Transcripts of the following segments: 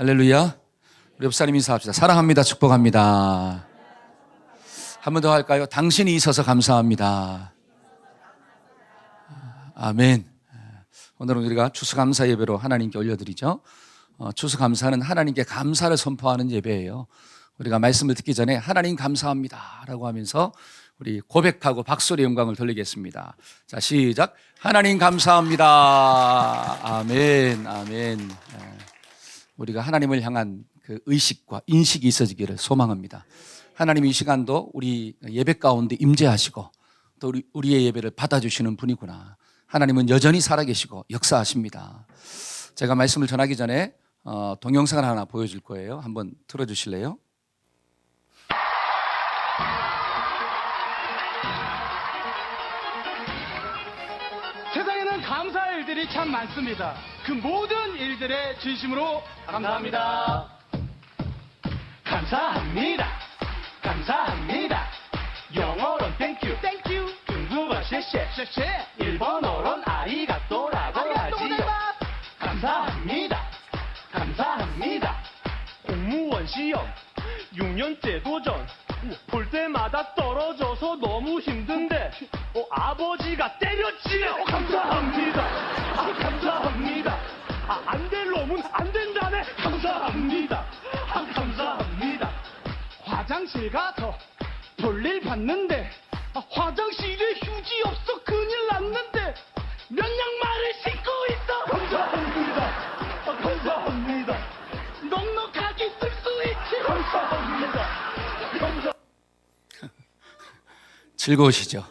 할렐루야. 우리 옆사람 인사합시다. 사랑합니다. 축복합니다. 한 번 더 할까요? 당신이 있어서 감사합니다. 아멘. 오늘은 우리가 추수감사 예배로 하나님께 올려드리죠. 추수감사는 하나님께 감사를 선포하는 예배예요. 우리가 말씀을 듣기 전에 하나님 감사합니다 라고 하면서 우리 고백하고 박수의 영광을 돌리겠습니다. 자, 시작. 하나님 감사합니다. 아멘, 아멘. 우리가 하나님을 향한 그 의식과 인식이 있어지기를 소망합니다. 하나님 이 시간도 우리 예배 가운데 임재하시고 또 우리의 예배를 받아주시는 분이구나. 하나님은 여전히 살아계시고 역사하십니다. 제가 말씀을 전하기 전에 동영상을 하나 보여줄 거예요. 한번 틀어주실래요? 세상에는 감사할 일들이 참 많습니다. 그 모든 일들에 진심으로 감사합니다. 감사합니다. 감사합니다. 영어로는 땡큐. 땡큐. 중국어 셰셰. 셰셰. 일본어로는 아리가또라고 하지요. 감사합니다. 감사합니다. 공무원 시험 6년째 도전. 볼 때마다 떨어져서 너무 힘든데 아버지가 때렸지요. 감사합니다. 감사합니다. 안 될 놈은 안 된다네. 감사합니다. 감사합니다. 화장실 가서 볼일 봤는데 화장실에 휴지 없어 큰일 났는데 면 양말을 신고 있어. 감사합니다. 감사합니다. 넉넉하게 쓸 수 있지. 감사합니다. 즐거우시죠?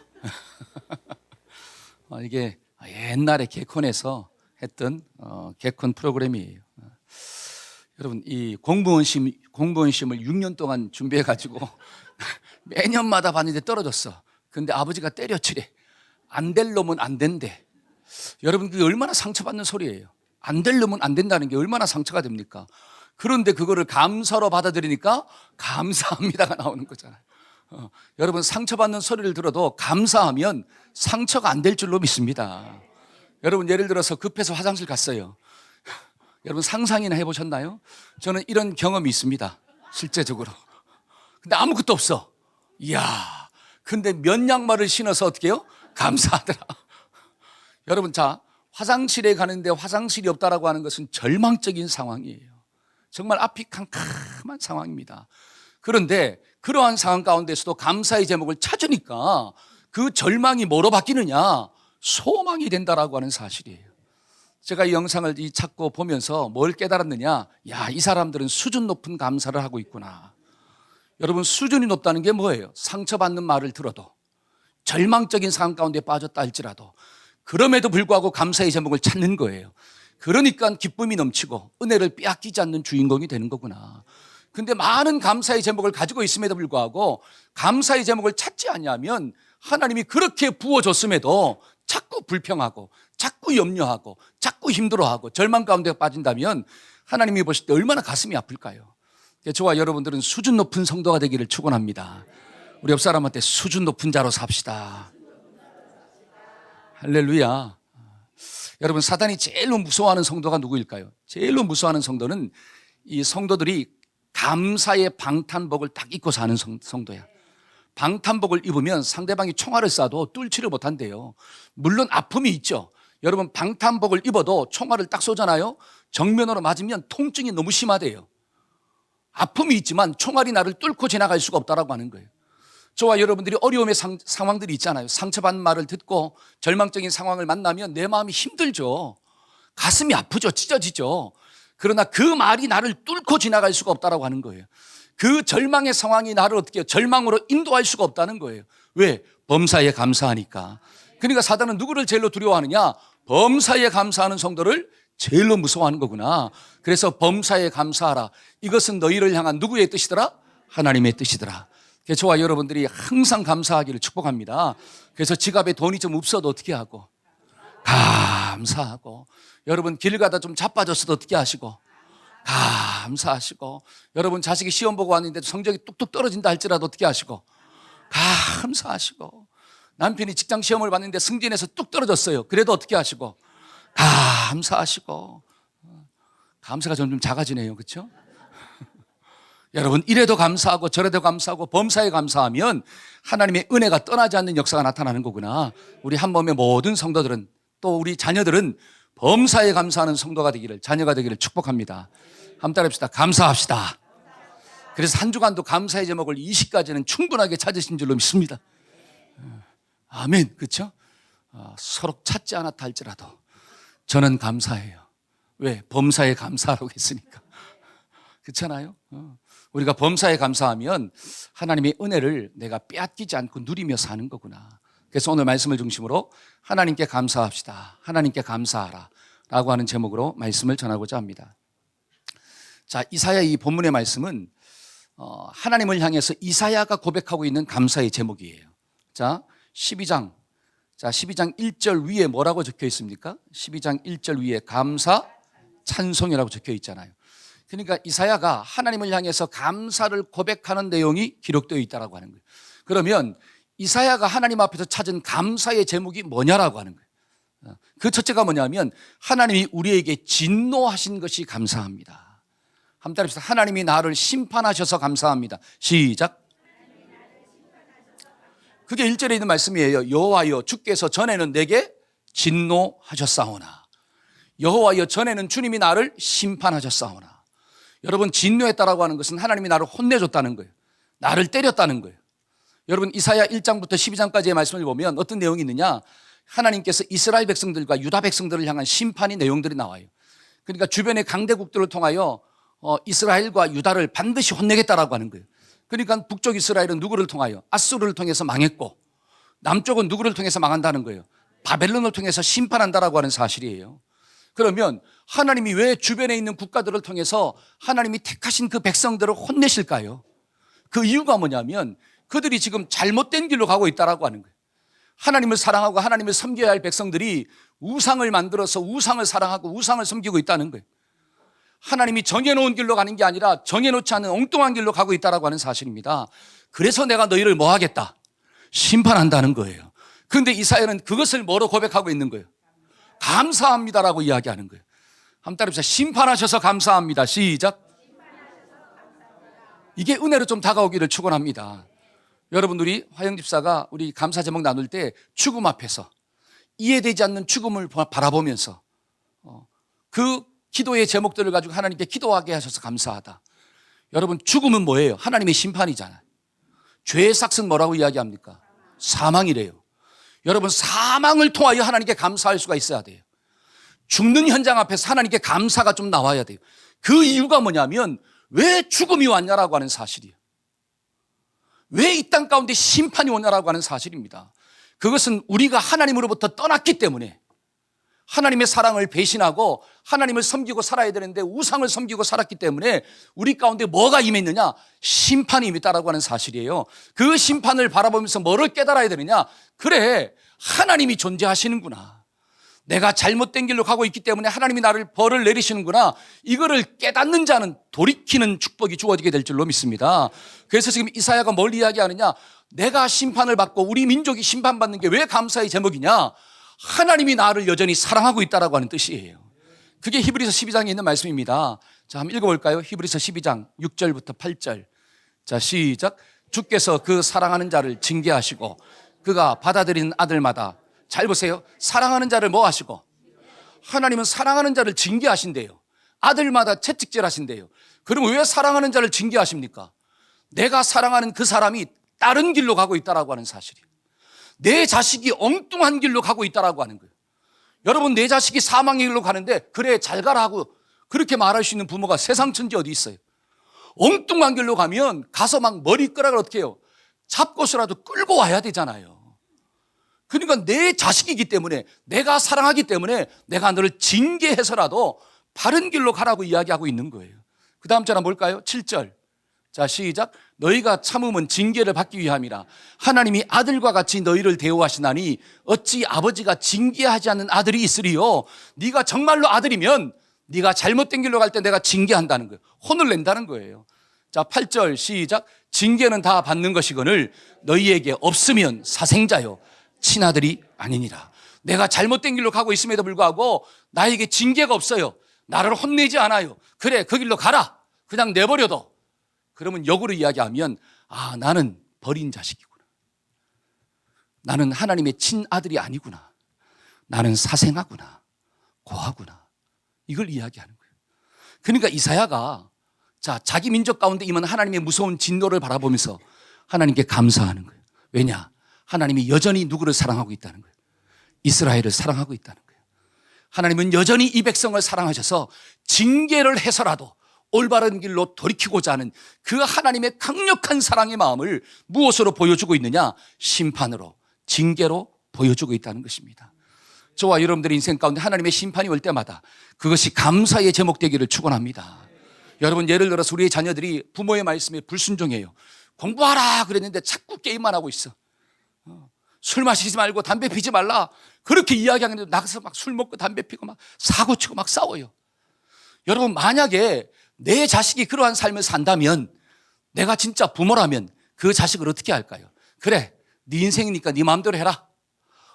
이게 옛날에 개콘에서 했던 개콘 프로그램이에요. 여러분, 이 공무원 시험을 6년 동안 준비해가지고 매년마다 봤는데 떨어졌어. 근데 아버지가 때려치래. 안 될 놈은 안 된대. 여러분, 그게 얼마나 상처받는 소리예요. 안 될 놈은 안 된다는 게 얼마나 상처가 됩니까? 그런데 그거를 감사로 받아들이니까 감사합니다가 나오는 거잖아요. 여러분, 상처받는 소리를 들어도 감사하면 상처가 안 될 줄로 믿습니다. 여러분, 예를 들어서 급해서 화장실 갔어요. 여러분, 상상이나 해보셨나요? 저는 이런 경험이 있습니다. 실제적으로. 근데 아무것도 없어. 이야, 근데 면 양말을 신어서 어떻게 해요? 감사하더라. 여러분, 자, 화장실에 가는데 화장실이 없다라고 하는 것은 절망적인 상황이에요. 정말 앞이 캄캄한 상황입니다. 그런데 그러한 상황 가운데서도 감사의 제목을 찾으니까 그 절망이 뭐로 바뀌느냐? 소망이 된다라고 하는 사실이에요. 제가 이 영상을 찾고 보면서 뭘 깨달았느냐? 야, 이 사람들은 수준 높은 감사를 하고 있구나. 여러분, 수준이 높다는 게 뭐예요? 상처받는 말을 들어도, 절망적인 상황 가운데 빠졌다 할지라도 그럼에도 불구하고 감사의 제목을 찾는 거예요. 그러니까 기쁨이 넘치고 은혜를 빼앗기지 않는 주인공이 되는 거구나. 근데 많은 감사의 제목을 가지고 있음에도 불구하고 감사의 제목을 찾지 않냐면 하나님이 그렇게 부어줬음에도 자꾸 불평하고 자꾸 염려하고 자꾸 힘들어하고 절망 가운데 빠진다면 하나님이 보실 때 얼마나 가슴이 아플까요? 저와 여러분들은 수준 높은 성도가 되기를 축원합니다. 우리 옆 사람한테 수준 높은 자로 삽시다. 할렐루야. 여러분, 사단이 제일로 무서워하는 성도가 누구일까요? 제일로 무서워하는 성도는 이 성도들이 감사의 방탄복을 딱 입고 사는 성도야. 방탄복을 입으면 상대방이 총알을 쏴도 뚫지를 못한대요. 물론 아픔이 있죠. 여러분, 방탄복을 입어도 총알을 딱 쏘잖아요. 정면으로 맞으면 통증이 너무 심하대요. 아픔이 있지만 총알이 나를 뚫고 지나갈 수가 없다라고 하는 거예요. 저와 여러분들이 어려움의 상황들이 있잖아요. 상처받는 말을 듣고 절망적인 상황을 만나면 내 마음이 힘들죠. 가슴이 아프죠. 찢어지죠. 그러나 그 말이 나를 뚫고 지나갈 수가 없다라고 하는 거예요. 그 절망의 상황이 나를 어떻게 해요? 절망으로 인도할 수가 없다는 거예요. 왜? 범사에 감사하니까. 그러니까 사단은 누구를 제일로 두려워하느냐? 범사에 감사하는 성도를 제일로 무서워하는 거구나. 그래서 범사에 감사하라. 이것은 너희를 향한 누구의 뜻이더라? 하나님의 뜻이더라. 그래서 저와 여러분들이 항상 감사하기를 축복합니다. 그래서 지갑에 돈이 좀 없어도 어떻게 하고? 감사하고. 여러분, 길 가다 좀 자빠졌어도 어떻게 하시고? 감사하시고. 여러분, 자식이 시험 보고 왔는데 성적이 뚝뚝 떨어진다 할지라도 어떻게 하시고? 감사하시고. 남편이 직장 시험을 봤는데 승진해서 뚝 떨어졌어요. 그래도 어떻게 하시고? 감사하시고. 감사가 점점 작아지네요. 그렇죠? 여러분, 이래도 감사하고 저래도 감사하고 범사에 감사하면 하나님의 은혜가 떠나지 않는 역사가 나타나는 거구나. 우리 한 몸의 모든 성도들은, 또 우리 자녀들은 범사에 감사하는 성도가 되기를, 자녀가 되기를 축복합니다. 한번 따라합시다. 감사합시다. 그래서 한 주간도 감사의 제목을 20가지는 충분하게 찾으신 줄로 믿습니다. 아멘. 그렇죠? 서로 찾지 않았다 할지라도 저는 감사해요. 왜? 범사에 감사하라고 했으니까. 그렇잖아요? 우리가 범사에 감사하면 하나님의 은혜를 내가 빼앗기지 않고 누리며 사는 거구나. 그래서 오늘 말씀을 중심으로 하나님께 감사합시다. 하나님께 감사하라 라고 하는 제목으로 말씀을 전하고자 합니다. 자, 이사야 이 본문의 말씀은 하나님을 향해서 이사야가 고백하고 있는 감사의 제목이에요. 자, 12장 1절 위에 뭐라고 적혀 있습니까? 12장 1절 위에 감사 찬송이라고 적혀 있잖아요. 그러니까 이사야가 하나님을 향해서 감사를 고백하는 내용이 기록되어 있다고 하는 거예요. 그러면 이사야가 하나님 앞에서 찾은 감사의 제목이 뭐냐라고 하는 거예요. 그 첫째가 뭐냐면 하나님이 우리에게 진노하신 것이 감사합니다. 한번 따라합시다. 하나님이 나를 심판하셔서 감사합니다. 시작. 그게 1절에 있는 말씀이에요. 여호와여 주께서 전에는 내게 진노하셨사오나. 여호와여 전에는 주님이 나를 심판하셨사오나. 여러분, 진노했다라고 하는 것은 하나님이 나를 혼내줬다는 거예요. 나를 때렸다는 거예요. 여러분, 이사야 1장부터 12장까지의 말씀을 보면 어떤 내용이 있느냐? 하나님께서 이스라엘 백성들과 유다 백성들을 향한 심판의 내용들이 나와요. 그러니까 주변의 강대국들을 통하여 이스라엘과 유다를 반드시 혼내겠다라고 하는 거예요. 그러니까 북쪽 이스라엘은 누구를 통하여? 아수르를 통해서 망했고, 남쪽은 누구를 통해서 망한다는 거예요? 바벨론을 통해서 심판한다라고 하는 사실이에요. 그러면 하나님이 왜 주변에 있는 국가들을 통해서 하나님이 택하신 그 백성들을 혼내실까요? 그 이유가 뭐냐면 그들이 지금 잘못된 길로 가고 있다라고 하는 거예요. 하나님을 사랑하고 하나님을 섬겨야 할 백성들이 우상을 만들어서 우상을 사랑하고 우상을 섬기고 있다는 거예요. 하나님이 정해놓은 길로 가는 게 아니라 정해놓지 않은 엉뚱한 길로 가고 있다라고 하는 사실입니다. 그래서 내가 너희를 뭐 하겠다? 심판한다는 거예요. 그런데 이사야는 그것을 뭐로 고백하고 있는 거예요? 감사합니다라고 이야기하는 거예요. 한번 따라합시다. 심판하셔서 감사합니다. 시작. 이게 은혜로 좀 다가오기를 축원합니다. 여러분, 우리 화영 집사가 우리 감사 제목 나눌 때 죽음 앞에서 이해되지 않는 죽음을 바라보면서 그 기도의 제목들을 가지고 하나님께 기도하게 하셔서 감사하다. 여러분, 죽음은 뭐예요? 하나님의 심판이잖아요. 죄의 삭은 뭐라고 이야기합니까? 사망이래요. 여러분, 사망을 통하여 하나님께 감사할 수가 있어야 돼요. 죽는 현장 앞에서 하나님께 감사가 좀 나와야 돼요. 그 이유가 뭐냐면 왜 죽음이 왔냐라고 하는 사실이에요. 왜 이 땅 가운데 심판이 오냐라고 하는 사실입니다. 그것은 우리가 하나님으로부터 떠났기 때문에, 하나님의 사랑을 배신하고 하나님을 섬기고 살아야 되는데 우상을 섬기고 살았기 때문에 우리 가운데 뭐가 임했느냐? 심판이 임했다라고 하는 사실이에요. 그 심판을 바라보면서 뭐를 깨달아야 되느냐? 그래, 하나님이 존재하시는구나. 내가 잘못된 길로 가고 있기 때문에 하나님이 나를 벌을 내리시는구나. 이거를 깨닫는 자는 돌이키는 축복이 주어지게 될 줄로 믿습니다. 그래서 지금 이사야가 뭘 이야기하느냐? 내가 심판을 받고 우리 민족이 심판받는 게 왜 감사의 제목이냐? 하나님이 나를 여전히 사랑하고 있다라고 하는 뜻이에요. 그게 히브리서 12장에 있는 말씀입니다. 자, 한번 읽어볼까요? 히브리서 12장 6절부터 8절. 자, 시작. 주께서 그 사랑하는 자를 징계하시고 그가 받아들이는 아들마다, 잘 보세요, 사랑하는 자를 뭐 하시고? 하나님은 사랑하는 자를 징계하신대요. 아들마다 채찍질 하신대요. 그럼 왜 사랑하는 자를 징계하십니까? 내가 사랑하는 그 사람이 다른 길로 가고 있다라고 하는 사실이에요. 내 자식이 엉뚱한 길로 가고 있다라고 하는 거예요. 여러분, 내 자식이 사망의 길로 가는데 그래 잘 가라 하고 그렇게 말할 수 있는 부모가 세상 천지 어디 있어요? 엉뚱한 길로 가면 가서 막 머리끄락을 어떻게 해요? 잡고서라도 끌고 와야 되잖아요. 그러니까 내 자식이기 때문에, 내가 사랑하기 때문에 내가 너를 징계해서라도 바른 길로 가라고 이야기하고 있는 거예요. 그 다음 절은 뭘까요? 7절. 자, 시작. 너희가 참음은 징계를 받기 위함이라. 하나님이 아들과 같이 너희를 대우하시나니 어찌 아버지가 징계하지 않는 아들이 있으리요? 네가 정말로 아들이면 네가 잘못된 길로 갈 때 내가 징계한다는 거예요. 혼을 낸다는 거예요. 자, 8절 시작. 징계는 다 받는 것이거늘 너희에게 없으면 사생자요 친아들이 아니니라. 내가 잘못된 길로 가고 있음에도 불구하고 나에게 징계가 없어요. 나를 혼내지 않아요. 그래, 그 길로 가라. 그냥 내버려둬. 그러면 역으로 이야기하면 나는 버린 자식이구나. 나는 하나님의 친아들이 아니구나. 나는 사생아구나. 고아구나. 이걸 이야기하는 거예요. 그러니까 이사야가 자기 민족 가운데 임한 하나님의 무서운 진노를 바라보면서 하나님께 감사하는 거예요. 왜냐? 하나님이 여전히 누구를 사랑하고 있다는 거예요. 이스라엘을 사랑하고 있다는 거예요. 하나님은 여전히 이 백성을 사랑하셔서 징계를 해서라도 올바른 길로 돌이키고자 하는 그 하나님의 강력한 사랑의 마음을 무엇으로 보여주고 있느냐? 심판으로, 징계로 보여주고 있다는 것입니다. 저와 여러분들의 인생 가운데 하나님의 심판이 올 때마다 그것이 감사의 제목 되기를 축원합니다. 여러분, 예를 들어서 우리의 자녀들이 부모의 말씀에 불순종해요. 공부하라 그랬는데 자꾸 게임만 하고 있어. 술 마시지 말고 담배 피지 말라 그렇게 이야기하는데 나가서 막 술 먹고 담배 피고 막 사고 치고 막 싸워요. 여러분, 만약에 내 자식이 그러한 삶을 산다면, 내가 진짜 부모라면 그 자식을 어떻게 할까요? 그래, 네 인생이니까 네 마음대로 해라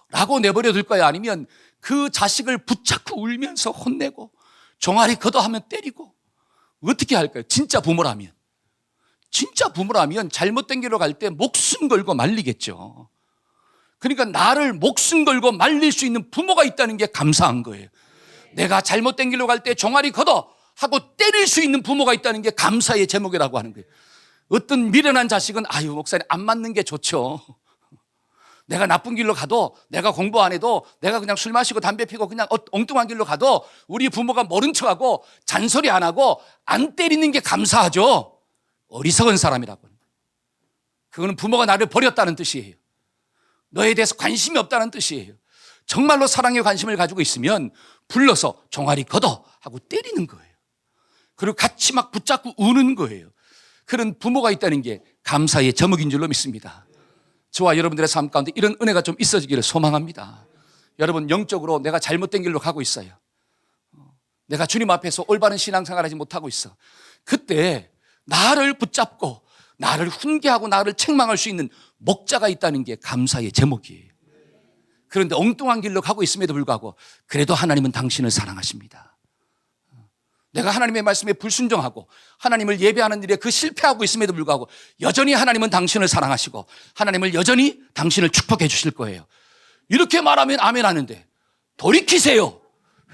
라고 내버려 둘 거야? 아니면 그 자식을 붙잡고 울면서 혼내고 종아리 걷어하면 때리고 어떻게 할까요? 진짜 부모라면 잘못된 길로 갈 때 목숨 걸고 말리겠죠. 그러니까 나를 목숨 걸고 말릴 수 있는 부모가 있다는 게 감사한 거예요. 내가 잘못된 길로 갈 때 종아리 걷어 하고 때릴 수 있는 부모가 있다는 게 감사의 제목이라고 하는 거예요. 어떤 미련한 자식은 목사님 안 맞는 게 좋죠. 내가 나쁜 길로 가도, 내가 공부 안 해도, 내가 그냥 술 마시고 담배 피고 그냥 엉뚱한 길로 가도 우리 부모가 모른 척하고 잔소리 안 하고 안 때리는 게 감사하죠. 어리석은 사람이라고. 그거는 부모가 나를 버렸다는 뜻이에요. 너에 대해서 관심이 없다는 뜻이에요. 정말로 사랑에 관심을 가지고 있으면 불러서 종아리 걷어 하고 때리는 거예요. 그리고 같이 막 붙잡고 우는 거예요. 그런 부모가 있다는 게 감사의 제목인 줄로 믿습니다. 저와 여러분들의 삶 가운데 이런 은혜가 좀 있어지기를 소망합니다. 여러분, 영적으로 내가 잘못된 길로 가고 있어요. 내가 주님 앞에서 올바른 신앙생활하지 못하고 있어. 그때 나를 붙잡고 나를 훈계하고 나를 책망할 수 있는 목자가 있다는 게 감사의 제목이에요. 그런데 엉뚱한 길로 가고 있음에도 불구하고 그래도 하나님은 당신을 사랑하십니다. 내가 하나님의 말씀에 불순종하고 하나님을 예배하는 일에 그 실패하고 있음에도 불구하고 여전히 하나님은 당신을 사랑하시고 하나님을 여전히 당신을 축복해 주실 거예요. 이렇게 말하면 아멘 하는데, 돌이키세요.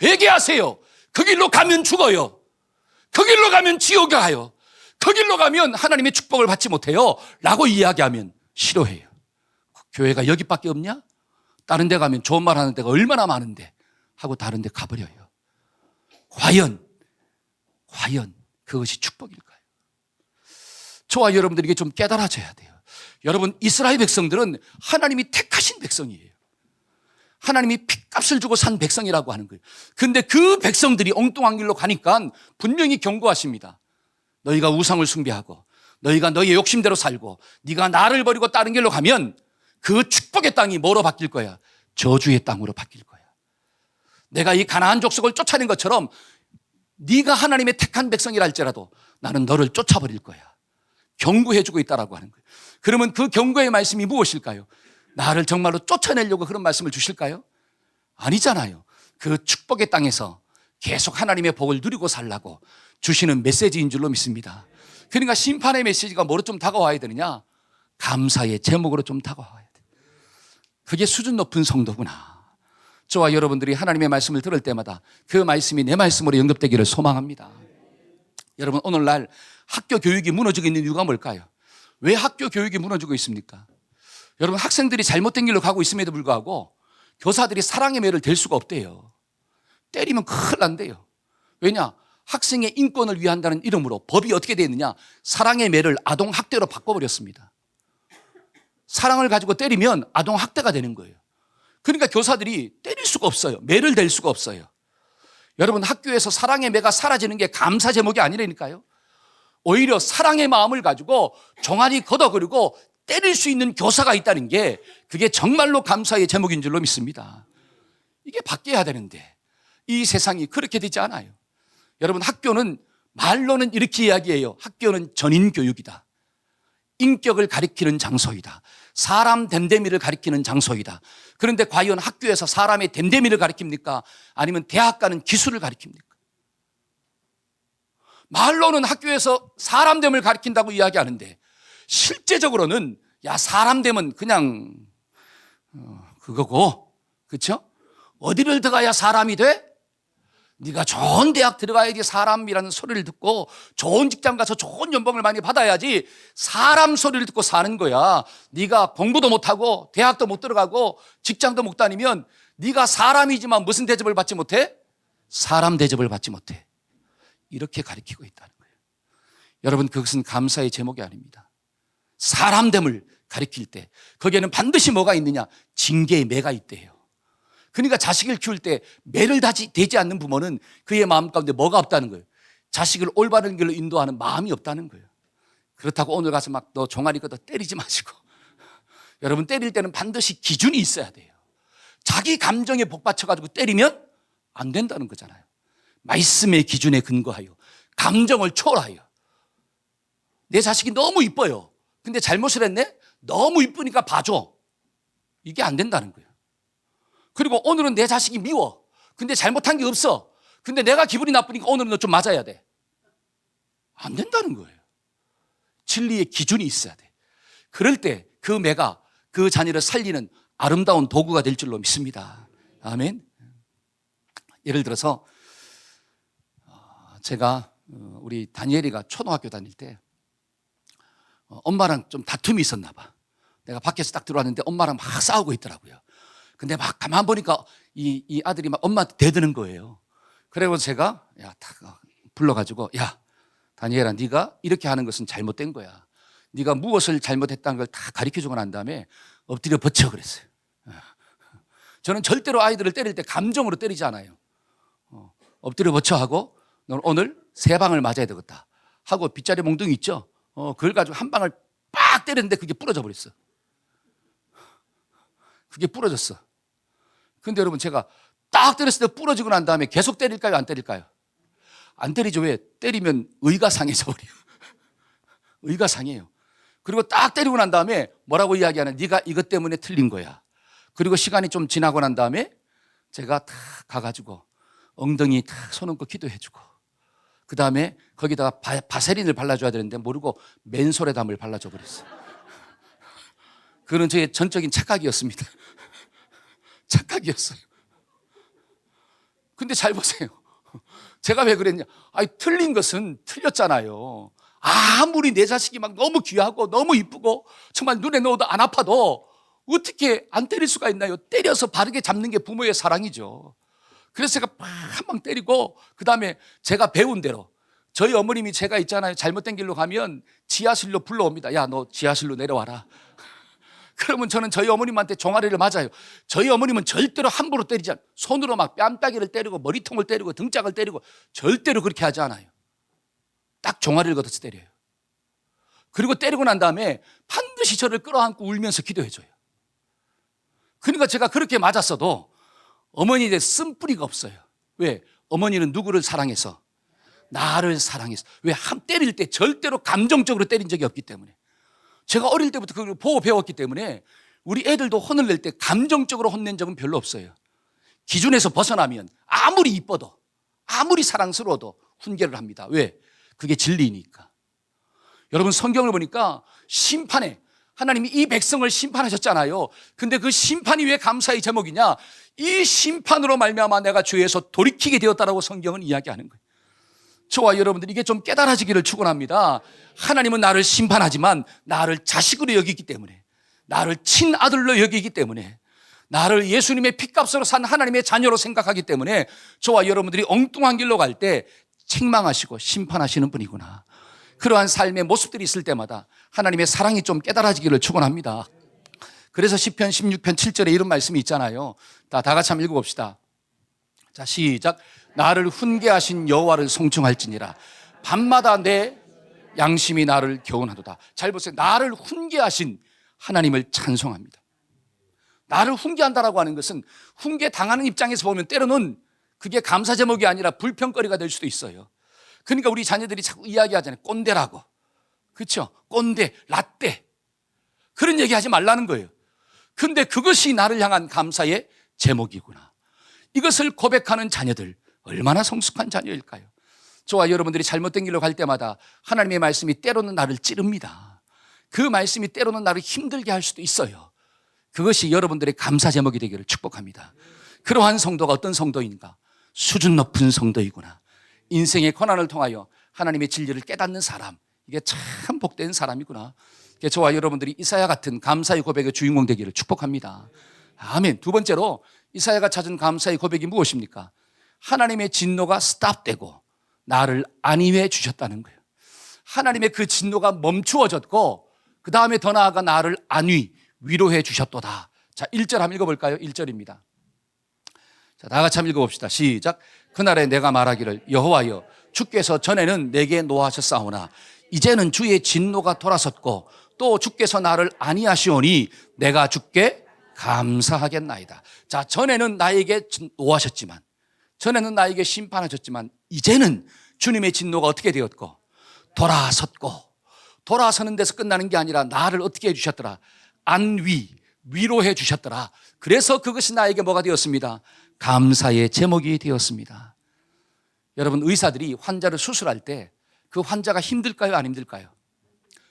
회개하세요. 그 길로 가면 죽어요. 그 길로 가면 지옥에 가요. 그 길로 가면 하나님의 축복을 받지 못해요 라고 이야기하면 싫어해요. 교회가 여기밖에 없냐? 다른 데 가면 좋은 말 하는 데가 얼마나 많은데 하고 다른 데 가버려요. 과연 그것이 축복일까요? 저와 여러분들이 이게 좀 깨달아져야 돼요. 여러분, 이스라엘 백성들은 하나님이 택하신 백성이에요. 하나님이 핏값을 주고 산 백성이라고 하는 거예요. 그런데 그 백성들이 엉뚱한 길로 가니까 분명히 경고하십니다. 너희가 우상을 숭배하고 너희가 너희의 욕심대로 살고 네가 나를 버리고 다른 길로 가면 그 축복의 땅이 뭐로 바뀔 거야? 저주의 땅으로 바뀔 거야. 내가 이 가나안 족속을 쫓아낸 것처럼 네가 하나님의 택한 백성이라 할지라도 나는 너를 쫓아버릴 거야. 경고해주고 있다라고 하는 거예요. 그러면 그 경고의 말씀이 무엇일까요? 나를 정말로 쫓아내려고 그런 말씀을 주실까요? 아니잖아요. 그 축복의 땅에서 계속 하나님의 복을 누리고 살라고 주시는 메시지인 줄로 믿습니다. 그러니까 심판의 메시지가 뭐로 좀 다가와야 되느냐? 감사의 제목으로 좀 다가와야 돼. 그게 수준 높은 성도구나. 저와 여러분들이 하나님의 말씀을 들을 때마다 그 말씀이 내 말씀으로 영접되기를 소망합니다. 여러분, 오늘날 학교 교육이 무너지고 있는 이유가 뭘까요? 왜 학교 교육이 무너지고 있습니까? 여러분, 학생들이 잘못된 길로 가고 있음에도 불구하고 교사들이 사랑의 매를 댈 수가 없대요. 때리면 큰일 난대요. 왜냐? 학생의 인권을 위한다는 이름으로 법이 어떻게 되어 있느냐? 사랑의 매를 아동학대로 바꿔버렸습니다. 사랑을 가지고 때리면 아동학대가 되는 거예요. 그러니까 교사들이 때릴 수가 없어요. 매를 댈 수가 없어요. 여러분, 학교에서 사랑의 매가 사라지는 게 감사 제목이 아니라니까요. 오히려 사랑의 마음을 가지고 종아리 걷어그리고 때릴 수 있는 교사가 있다는 게 그게 정말로 감사의 제목인 줄로 믿습니다. 이게 바뀌어야 되는데 이 세상이 그렇게 되지 않아요. 여러분, 학교는 말로는 이렇게 이야기해요. 학교는 전인교육이다. 인격을 가리키는 장소이다. 사람 됨됨이를 가리키는 장소이다. 그런데 과연 학교에서 사람의 됨됨이를 가리킵니까? 아니면 대학 가는 기술을 가리킵니까? 말로는 학교에서 사람됨을 가리킨다고 이야기하는데 실제적으로는 야 사람됨은 그냥 그거고, 그렇죠? 어디를 들어가야 사람이 돼? 네가 좋은 대학 들어가야지 사람이라는 소리를 듣고 좋은 직장 가서 좋은 연봉을 많이 받아야지 사람 소리를 듣고 사는 거야. 네가 공부도 못하고 대학도 못 들어가고 직장도 못 다니면 네가 사람이지만 무슨 대접을 받지 못해? 사람 대접을 받지 못해. 이렇게 가르치고 있다는 거예요. 여러분, 그것은 감사의 제목이 아닙니다. 사람됨을 가르칠 때 거기에는 반드시 뭐가 있느냐? 징계의 매가 있대요. 그러니까 자식을 키울 때 매를 대지 않는 부모는 그의 마음 가운데 뭐가 없다는 거예요. 자식을 올바른 길로 인도하는 마음이 없다는 거예요. 그렇다고 오늘 가서 막 너 종아리 걷어 때리지 마시고 여러분, 때릴 때는 반드시 기준이 있어야 돼요. 자기 감정에 복받쳐가지고 때리면 안 된다는 거잖아요. 말씀의 기준에 근거하여 감정을 초월하여. 내 자식이 너무 이뻐요. 근데 잘못을 했네? 너무 이쁘니까 봐줘. 이게 안 된다는 거예요. 그리고 오늘은 내 자식이 미워. 근데 잘못한 게 없어. 근데 내가 기분이 나쁘니까 오늘은 너 좀 맞아야 돼. 안 된다는 거예요. 진리의 기준이 있어야 돼. 그럴 때 그 매가 그 자녀를 살리는 아름다운 도구가 될 줄로 믿습니다. 아멘. 예를 들어서 제가 우리 다니엘이가 초등학교 다닐 때 엄마랑 좀 다툼이 있었나 봐. 내가 밖에서 딱 들어왔는데 엄마랑 막 싸우고 있더라고요. 근데 막 가만 보니까 이 아들이 막 엄마한테 대드는 거예요. 그래서 제가 딱 불러가지고 다니엘아, 네가 이렇게 하는 것은 잘못된 거야. 네가 무엇을 잘못했다는 걸 다 가르쳐주고 난 다음에 엎드려 버쳐 그랬어요. 저는 절대로 아이들을 때릴 때 감정으로 때리지 않아요. 엎드려 버쳐 하고 넌 오늘 3방을 맞아야 되겠다 하고 빗자루 몽둥이 있죠? 그걸 가지고 한 방을 빡 때렸는데 그게 부러져 버렸어. 그게 부러졌어. 근데 여러분, 제가 딱 때렸을 때 부러지고 난 다음에 계속 때릴까요? 안 때릴까요? 안 때리죠. 왜? 때리면 의가 상해져 버려요. 의가 상해요. 그리고 딱 때리고 난 다음에 뭐라고 이야기하는? 네가 이것 때문에 틀린 거야. 그리고 시간이 좀 지나고 난 다음에 제가 탁 가가지고 엉덩이 탁 손 얹고 기도해주고 그 다음에 거기다가 바세린을 발라줘야 되는데 모르고 맨솔에 담을 발라줘 버렸어요. 그건 저의 전적인 착각이었습니다. 착각이었어요. 근데 잘 보세요. 제가 왜 그랬냐? 틀린 것은 틀렸잖아요. 아무리 내 자식이 막 너무 귀하고 너무 이쁘고 정말 눈에 넣어도 안 아파도 어떻게 안 때릴 수가 있나요? 때려서 바르게 잡는 게 부모의 사랑이죠. 그래서 제가 한 방 때리고 그 다음에 제가 배운 대로 저희 어머님이 제가 있잖아요. 잘못된 길로 가면 지하실로 불러옵니다. 야, 너 지하실로 내려와라. 그러면 저는 저희 어머님한테 종아리를 맞아요. 저희 어머님은 절대로 함부로 때리지 않아요. 손으로 막 뺨따기를 때리고 머리통을 때리고 등짝을 때리고 절대로 그렇게 하지 않아요. 딱 종아리를 걷어서 때려요. 그리고 때리고 난 다음에 반드시 저를 끌어안고 울면서 기도해줘요. 그러니까 제가 그렇게 맞았어도 어머니에 쓴뿌리가 없어요. 왜? 어머니는 누구를 사랑해서? 나를 사랑해서. 왜? 때릴 때 절대로 감정적으로 때린 적이 없기 때문에. 제가 어릴 때부터 그걸 보고 배웠기 때문에 우리 애들도 혼을 낼 때 감정적으로 혼낸 적은 별로 없어요. 기준에서 벗어나면 아무리 이뻐도 아무리 사랑스러워도 훈계를 합니다. 왜? 그게 진리니까. 여러분, 성경을 보니까 심판에 하나님이 이 백성을 심판하셨잖아요. 근데 그 심판이 왜 감사의 제목이냐? 이 심판으로 말미암아 내가 죄에서 돌이키게 되었다라고 성경은 이야기하는 거예요. 저와 여러분들 이게 좀 깨달아지기를 축원합니다. 하나님은 나를 심판하지만 나를 자식으로 여기기 때문에, 나를 친아들로 여기기 때문에, 나를 예수님의 핏값으로 산 하나님의 자녀로 생각하기 때문에 저와 여러분들이 엉뚱한 길로 갈 때 책망하시고 심판하시는 분이구나. 그러한 삶의 모습들이 있을 때마다 하나님의 사랑이 좀 깨달아지기를 축원합니다. 그래서 시편 16편 7절에 이런 말씀이 있잖아요. 다 같이 한번 읽어봅시다. 자, 시작. 나를 훈계하신 여호와를 송축할지니라. 밤마다 내 양심이 나를 교훈하도다. 잘 보세요. 나를 훈계하신 하나님을 찬송합니다. 나를 훈계한다라고 하는 것은 훈계 당하는 입장에서 보면 때로는 그게 감사 제목이 아니라 불평거리가 될 수도 있어요. 그러니까 우리 자녀들이 자꾸 이야기하잖아요. 꼰대라고. 그렇죠? 꼰대, 라떼. 그런 얘기하지 말라는 거예요. 근데 그것이 나를 향한 감사의 제목이구나. 이것을 고백하는 자녀들 얼마나 성숙한 자녀일까요? 저와 여러분들이 잘못된 길로 갈 때마다 하나님의 말씀이 때로는 나를 찌릅니다. 그 말씀이 때로는 나를 힘들게 할 수도 있어요. 그것이 여러분들의 감사 제목이 되기를 축복합니다. 그러한 성도가 어떤 성도인가? 수준 높은 성도이구나. 인생의 고난을 통하여 하나님의 진리를 깨닫는 사람, 이게 참 복된 사람이구나. 저와 여러분들이 이사야 같은 감사의 고백의 주인공 되기를 축복합니다. 아멘. 두 번째로 이사야가 찾은 감사의 고백이 무엇입니까? 하나님의 진노가 스탑되고 나를 안위해 주셨다는 거예요. 하나님의 그 진노가 멈추어졌고 그 다음에 더 나아가 나를 위로해 주셨도다. 자, 1절 한번 읽어볼까요? 1절입니다. 자, 다 같이 한번 읽어봅시다. 시작. 그날에 내가 말하기를 여호와여 주께서 전에는 내게 노하셨사오나 이제는 주의 진노가 돌아섰고 또 주께서 나를 안위하시오니 내가 주께 감사하겠나이다. 자, 전에는 나에게 노하셨지만, 전에는 나에게 심판하셨지만 이제는 주님의 진노가 어떻게 되었고 돌아섰고, 돌아서는 데서 끝나는 게 아니라 나를 어떻게 해주셨더라? 위로해 주셨더라. 그래서 그것이 나에게 뭐가 되었습니다? 감사의 제목이 되었습니다. 여러분, 의사들이 환자를 수술할 때 그 환자가 힘들까요? 안 힘들까요?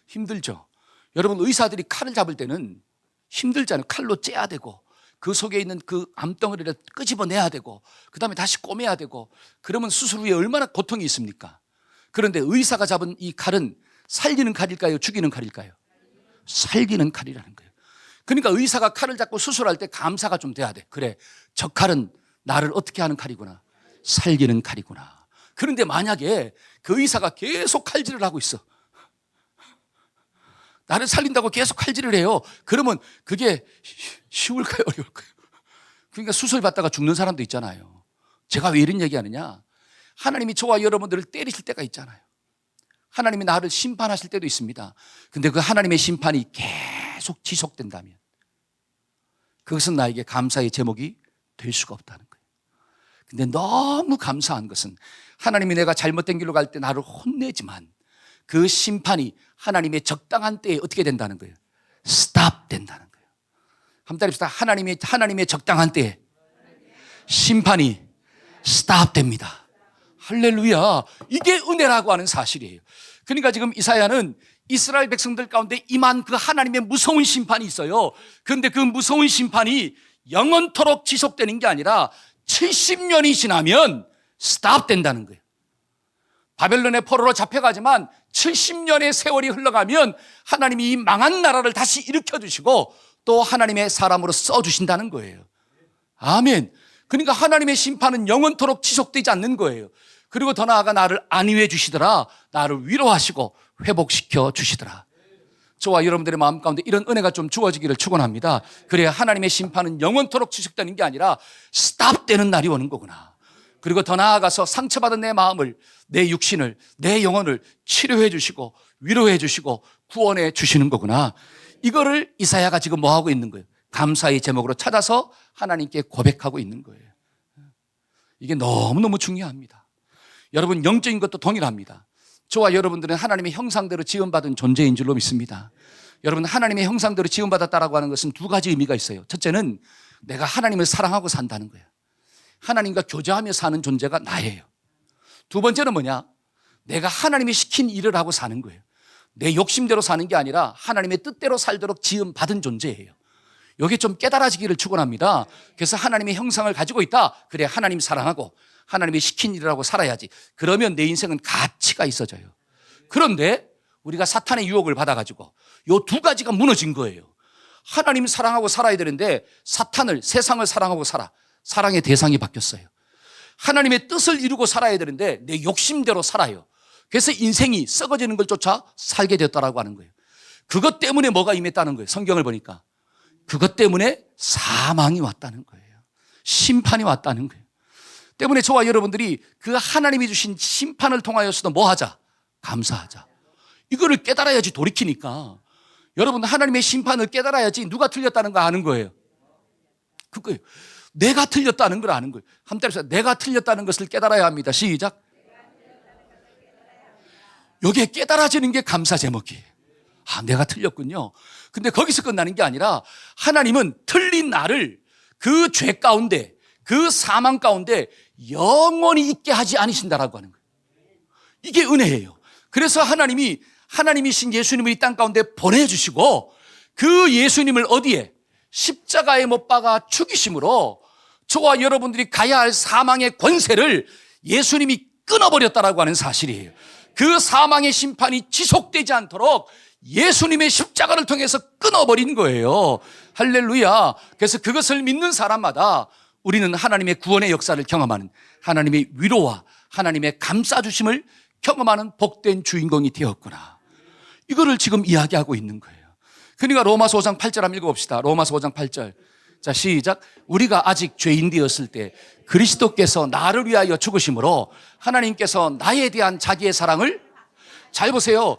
힘들죠. 여러분, 의사들이 칼을 잡을 때는 힘들잖아요. 칼로 째야 되고 그 속에 있는 그 암덩어리를 끄집어내야 되고 그 다음에 다시 꼬매야 되고, 그러면 수술 후에 얼마나 고통이 있습니까? 그런데 의사가 잡은 이 칼은 살리는 칼일까요? 죽이는 칼일까요? 살리는 칼이라는 거예요. 그러니까 의사가 칼을 잡고 수술할 때 감사가 좀 돼야 돼. 그래, 저 칼은 나를 어떻게 하는 칼이구나, 살리는 칼이구나. 그런데 만약에 그 의사가 계속 칼질을 하고 있어, 나를 살린다고 계속 칼질을 해요. 그러면 그게 쉬울까요? 어려울까요? 그러니까 수술 받다가 죽는 사람도 있잖아요. 제가 왜 이런 얘기하느냐, 하나님이 저와 여러분들을 때리실 때가 있잖아요. 하나님이 나를 심판하실 때도 있습니다. 근데 그 하나님의 심판이 계속 지속된다면 그것은 나에게 감사의 제목이 될 수가 없다는 거예요. 근데 너무 감사한 것은 하나님이 내가 잘못된 길로 갈 때 나를 혼내지만 그 심판이 하나님의 적당한 때에 어떻게 된다는 거예요? 스탑 된다는 거예요. 한번 따라합시다. 하나님의 적당한 때에 심판이 스탑 됩니다. 할렐루야. 이게 은혜라고 하는 사실이에요. 그러니까 지금 이사야는 이스라엘 백성들 가운데 임한 그 하나님의 무서운 심판이 있어요. 그런데 그 무서운 심판이 영원토록 지속되는 게 아니라 70년이 지나면 스탑 된다는 거예요. 바벨론의 포로로 잡혀가지만 70년의 세월이 흘러가면 하나님이 이 망한 나라를 다시 일으켜주시고 또 하나님의 사람으로 써주신다는 거예요. 아멘. 그러니까 하나님의 심판은 영원토록 지속되지 않는 거예요. 그리고 더 나아가 나를 안위해 주시더라. 나를 위로하시고 회복시켜 주시더라. 저와 여러분들의 마음 가운데 이런 은혜가 좀 주어지기를 축원합니다. 그래야 하나님의 심판은 영원토록 지속되는 게 아니라 스탑되는 날이 오는 거구나. 그리고 더 나아가서 상처받은 내 마음을, 내 육신을, 내 영혼을 치료해 주시고 위로해 주시고 구원해 주시는 거구나. 이거를 이사야가 지금 뭐 하고 있는 거예요? 감사의 제목으로 찾아서 하나님께 고백하고 있는 거예요. 이게 너무너무 중요합니다. 여러분, 영적인 것도 동일합니다. 저와 여러분들은 하나님의 형상대로 지음받은 존재인 줄로 믿습니다. 여러분, 하나님의 형상대로 지음받았다라고 하는 것은 두 가지 의미가 있어요. 첫째는 내가 하나님을 사랑하고 산다는 거예요. 하나님과 교제하며 사는 존재가 나예요. 두 번째는 뭐냐? 내가 하나님이 시킨 일을 하고 사는 거예요. 내 욕심대로 사는 게 아니라 하나님의 뜻대로 살도록 지음받은 존재예요. 이게 좀 깨달아지기를 축원합니다. 그래서 하나님의 형상을 가지고 있다. 그래, 하나님 사랑하고 하나님이 시킨 일을 하고 살아야지. 그러면 내 인생은 가치가 있어져요. 그런데 우리가 사탄의 유혹을 받아가지고 이 두 가지가 무너진 거예요. 하나님 사랑하고 살아야 되는데 사탄을, 세상을 사랑하고 살아. 사랑의 대상이 바뀌었어요. 하나님의 뜻을 이루고 살아야 되는데 내 욕심대로 살아요. 그래서 인생이 썩어지는 걸 쫓아 살게 됐다라고 하는 거예요. 그것 때문에 뭐가 임했다는 거예요. 성경을 보니까 그것 때문에 사망이 왔다는 거예요. 심판이 왔다는 거예요. 때문에 저와 여러분들이 그 하나님이 주신 심판을 통하여서도 뭐 하자? 감사하자. 이거를 깨달아야지 돌이키니까. 여러분, 하나님의 심판을 깨달아야지 누가 틀렸다는 거 아는 거예요. 그거예요. 내가 틀렸다는 걸 아는 거예요. 한번 따라서 내가 틀렸다는 것을 깨달아야 합니다. 시작. 여기에 깨달아지는 게 감사 제목이에요. 아, 내가 틀렸군요. 근데 거기서 끝나는 게 아니라 하나님은 틀린 나를 그 죄 가운데, 그 사망 가운데 영원히 있게 하지 않으신다라고 하는 거예요. 이게 은혜예요. 그래서 하나님이신 예수님을 이 땅 가운데 보내주시고 그 예수님을 어디에? 십자가에 못 박아 죽이심으로 저와 여러분들이 가야 할 사망의 권세를 예수님이 끊어버렸다라고 하는 사실이에요. 그 사망의 심판이 지속되지 않도록 예수님의 십자가를 통해서 끊어버린 거예요. 할렐루야. 그래서 그것을 믿는 사람마다 우리는 하나님의 구원의 역사를 경험하는, 하나님의 위로와 하나님의 감싸주심을 경험하는 복된 주인공이 되었구나. 이거를 지금 이야기하고 있는 거예요. 그러니까 로마서 5장 8절 한번 읽어봅시다. 로마서 5장 8절. 자, 시작. 우리가 아직 죄인 되었을 때 그리스도께서 나를 위하여 죽으심으로 하나님께서 나에 대한 자기의 사랑을, 잘 보세요.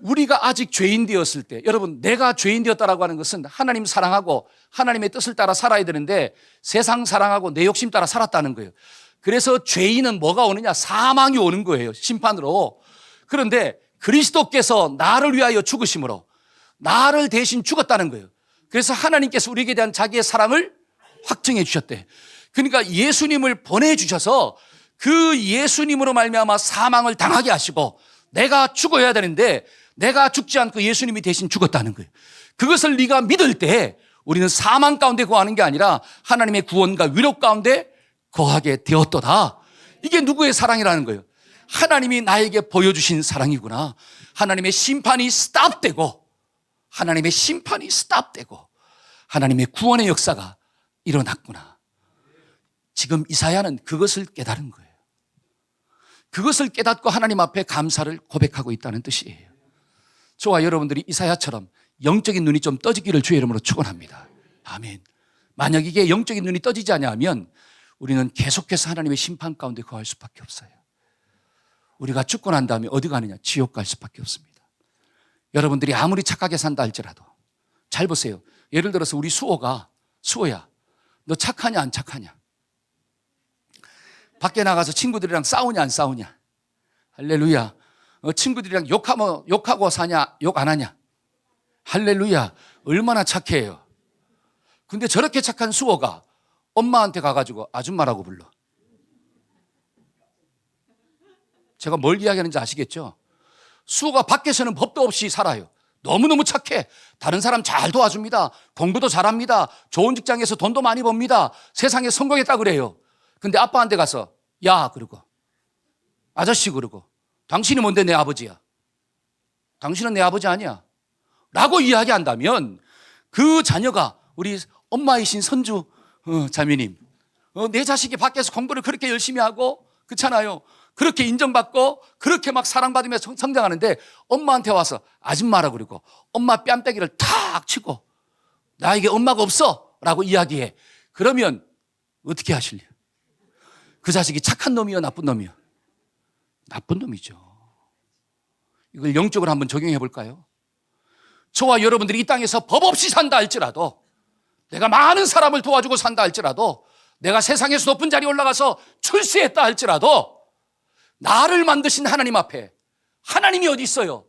우리가 아직 죄인 되었을 때, 여러분, 내가 죄인 되었다라고 하는 것은 하나님 사랑하고 하나님의 뜻을 따라 살아야 되는데 세상 사랑하고 내 욕심 따라 살았다는 거예요. 그래서 죄인은 뭐가 오느냐? 사망이 오는 거예요. 심판으로. 그런데 그리스도께서 나를 위하여 죽으심으로 나를 대신 죽었다는 거예요. 그래서 하나님께서 우리에게 대한 자기의 사랑을 확증해 주셨대. 그러니까 예수님을 보내주셔서 그 예수님으로 말미암아 사망을 당하게 하시고 내가 죽어야 되는데 내가 죽지 않고 예수님이 대신 죽었다는 거예요. 그것을 네가 믿을 때 우리는 사망 가운데 거하는 게 아니라 하나님의 구원과 위로 가운데 거하게 되었도다. 이게 누구의 사랑이라는 거예요? 하나님이 나에게 보여주신 사랑이구나. 하나님의 심판이 스탑되고 하나님의 구원의 역사가 일어났구나. 지금 이사야는 그것을 깨달은 거예요. 그것을 깨닫고 하나님 앞에 감사를 고백하고 있다는 뜻이에요. 저와 여러분들이 이사야처럼 영적인 눈이 좀 떠지기를 주의 이름으로 축원합니다. 아멘. 만약 이게 영적인 눈이 떠지지 않으면 우리는 계속해서 하나님의 심판 가운데 거할 수밖에 없어요. 우리가 죽고 난 다음에 어디 가느냐? 지옥 갈 수밖에 없습니다. 여러분들이 아무리 착하게 산다 할지라도 잘 보세요. 예를 들어서 우리 수호야, 너 착하냐 안 착하냐? 밖에 나가서 친구들이랑 싸우냐 안 싸우냐? 할렐루야. 친구들이랑 욕하고 사냐 욕 안 하냐? 할렐루야. 얼마나 착해요. 근데 저렇게 착한 수호가 엄마한테 가가지고 아줌마라고 불러. 제가 뭘 이야기하는지 아시겠죠? 수호가 밖에서는 법도 없이 살아요. 너무너무 착해. 다른 사람 잘 도와줍니다. 공부도 잘합니다. 좋은 직장에서 돈도 많이 법니다. 세상에 성공했다 그래요. 근데 아빠한테 가서 야 그러고 아저씨 그러고 당신이 뭔데 내 아버지야? 당신은 내 아버지 아니야? 라고 이야기한다면 그 자녀가 우리 엄마이신 선주 자매님, 내 자식이 밖에서 공부를 그렇게 열심히 하고 그렇잖아요. 그렇게 인정받고 그렇게 막 사랑받으며 성장하는데 엄마한테 와서 아줌마라고 그러고 엄마 뺨때기를 탁 치고 나에게 엄마가 없어 라고 이야기해. 그러면 어떻게 하실래요? 그 자식이 착한 놈이요 나쁜 놈이요? 나쁜 놈이죠. 이걸 영적으로 한번 적용해 볼까요? 저와 여러분들이 이 땅에서 법 없이 산다 할지라도, 내가 많은 사람을 도와주고 산다 할지라도, 내가 세상에서 높은 자리에 올라가서 출세했다 할지라도 나를 만드신 하나님 앞에 하나님이 어디 있어요?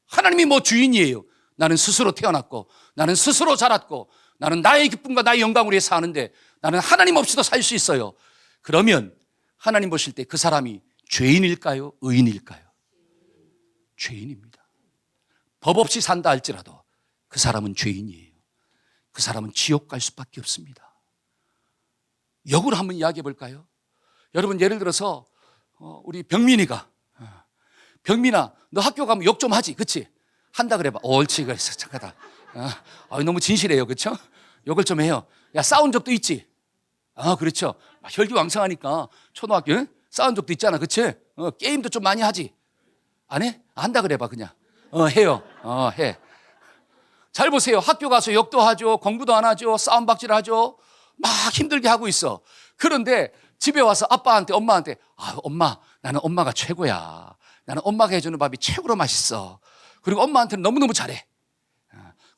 하나님이 뭐 주인이에요? 나는 스스로 태어났고 나는 스스로 자랐고 나는 나의 기쁨과 나의 영광을 위해 사는데 나는 하나님 없이도 살 수 있어요. 그러면 하나님 보실 때 그 사람이 죄인일까요? 의인일까요? 죄인입니다. 법 없이 산다 할지라도 그 사람은 죄인이에요. 그 사람은 지옥 갈 수밖에 없습니다. 역으로 한번 이야기해 볼까요? 여러분 예를 들어서 우리 병민이가 병민아 너 학교 가면 욕 좀 하지 그치? 한다 그래봐. 옳지 그래서 착하다. 너무 진실해요 그렇죠? 욕을 좀 해요. 야 싸운 적도 있지? 그렇죠. 혈기왕성하니까 초등학교 싸운 적도 있잖아 그치? 게임도 좀 많이 하지? 안 해? 한다 그래봐 그냥. 해요. 해. 잘 보세요. 학교 가서 욕도 하죠. 공부도 안 하죠. 싸움박질 하죠. 막 힘들게 하고 있어. 그런데 집에 와서 아빠한테 엄마한테 엄마 나는 엄마가 최고야. 나는 엄마가 해주는 밥이 최고로 맛있어. 그리고 엄마한테는 너무너무 잘해.